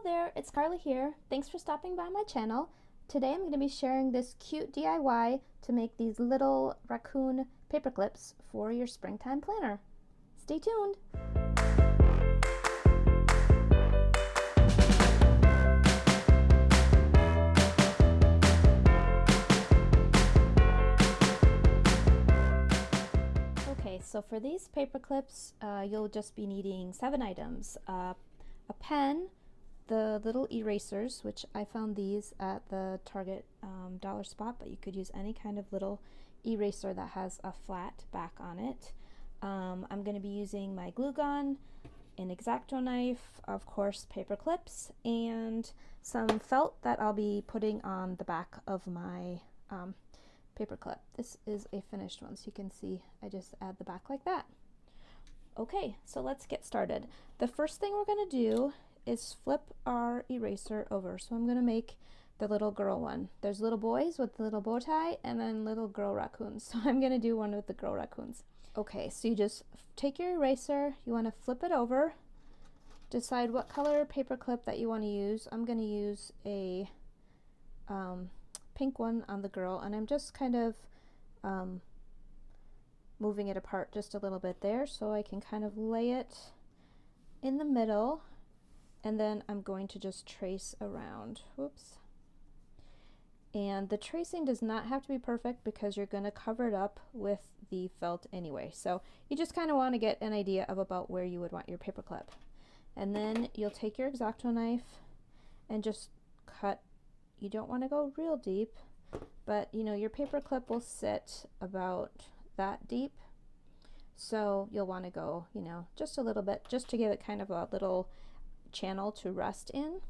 Hello there, it's Karla here. Thanks for stopping by my channel. Today I'm going to be sharing this cute DIY to make these little raccoon paper clips for your springtime planner. Stay tuned! Okay, so for these paper clips, you'll just be needing 7 items. A pen, the little erasers, which I found these at the Target dollar spot, but you could use any kind of little eraser that has a flat back on it. I'm going to be using my glue gun, an X-Acto knife, of course paper clips, and some felt that I'll be putting on the back of my paper clip. This is a finished one, so you can see I just add the back like that. Okay, so let's get started. The first thing we're going to do is flip our eraser over. So I'm going to make the little girl one. There's little boys with the little bow tie and then little girl raccoons. So I'm going to do one with the girl raccoons. Okay, so you just take your eraser, you want to flip it over, decide what color paper clip that you want to use. I'm going to use a pink one on the girl, and I'm just kind of moving it apart just a little bit there so I can kind of lay it in the middle, and then I'm going to just trace around. Whoops. And the tracing does not have to be perfect because you're going to cover it up with the felt anyway, so you just kind of want to get an idea of about where you would want your paper clip. And then you'll take your X-Acto knife and just cut. You don't want to go real deep, but you know your paper clip will sit about that deep, so you'll want to go, you know, just a little bit, just to give it kind of a little channel to rest in.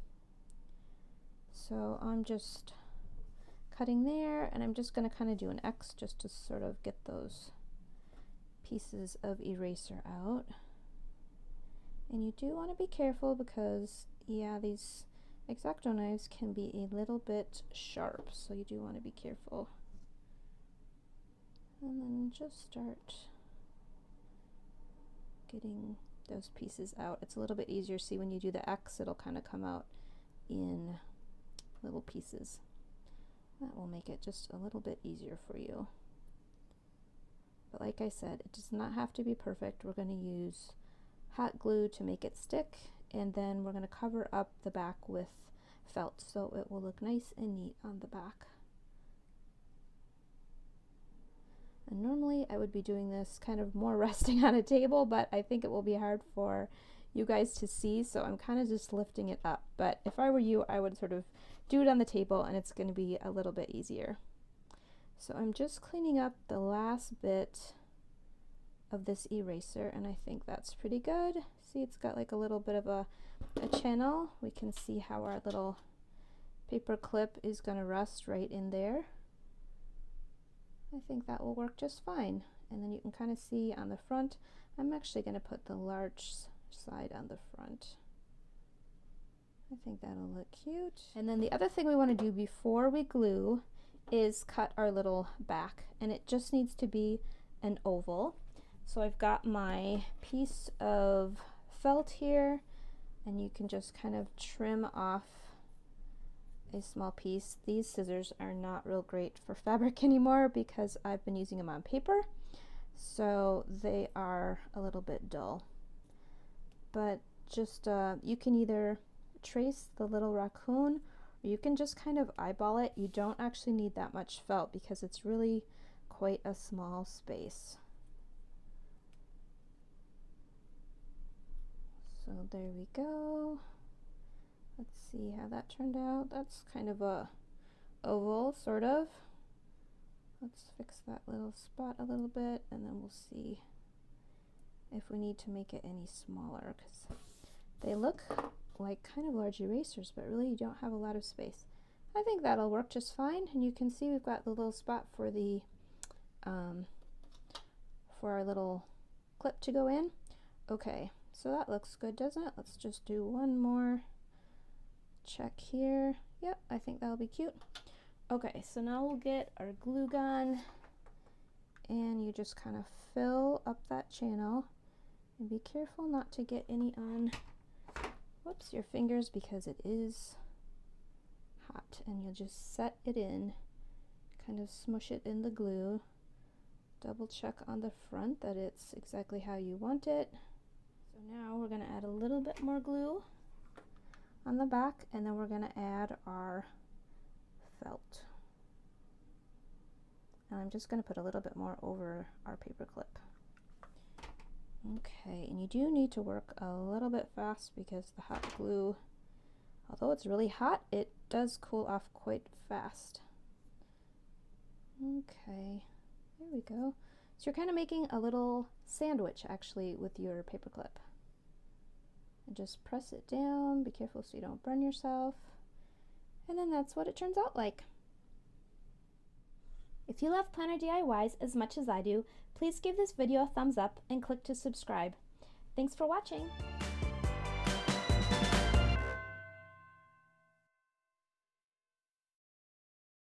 So I'm just cutting there, and I'm just going to kind of do an X just to sort of get those pieces of eraser out. And you do want to be careful because, yeah, these X-Acto knives can be a little bit sharp, so you do want to be careful. And then just start getting those pieces out. It's a little bit easier. See, when you do the X, it'll kind of come out in little pieces. That will make it just a little bit easier for you. But like I said, it does not have to be perfect. We're going to use hot glue to make it stick, and then we're going to cover up the back with felt so it will look nice and neat on the back. And normally I would be doing this kind of more resting on a table, but I think it will be hard for you guys to see, so I'm kind of just lifting it up. But if I were you, I would sort of do it on the table, and it's going to be a little bit easier. So I'm just cleaning up the last bit of this eraser, and I think that's pretty good. See, it's got like a little bit of a channel. We can see how our little paper clip is going to rest right in there. I think that will work just fine. And then you can kind of see on the front, I'm actually going to put the large side on the front. I think that'll look cute. And then the other thing we want to do before we glue is cut our little back, and it just needs to be an oval. So I've got my piece of felt here, and you can just kind of trim off a small piece. These scissors are not real great for fabric anymore because I've been using them on paper, so they are a little bit dull. But just you can either trace the little raccoon, or you can just kind of eyeball it. You don't actually need that much felt because it's really quite a small space. So there we go. Let's see how that turned out. That's kind of a oval, sort of. Let's fix that little spot a little bit, and then we'll see if we need to make it any smaller, because they look like kind of large erasers, but really you don't have a lot of space. I think that'll work just fine, and you can see we've got the little spot for the for our little clip to go in. Okay, so that looks good, doesn't it? Let's just do one more check here. Yep, I think that'll be cute. Okay, so now we'll get our glue gun, and you just kind of fill up that channel, and be careful not to get any on whoops, your fingers because it is hot, and you'll just set it in, kind of smush it in the glue. Double check on the front that it's exactly how you want it. So now we're going to add a little bit more glue on the back, and then we're going to add our felt. And I'm just going to put a little bit more over our paper clip. Okay, and you do need to work a little bit fast because the hot glue, although it's really hot, it does cool off quite fast. Okay, there we go. So you're kind of making a little sandwich actually with your paper clip. And just press it down, be careful so you don't burn yourself. And then that's what it turns out like. If you love planner DIYs as much as I do, please give this video a thumbs up and click to subscribe. Thanks for watching!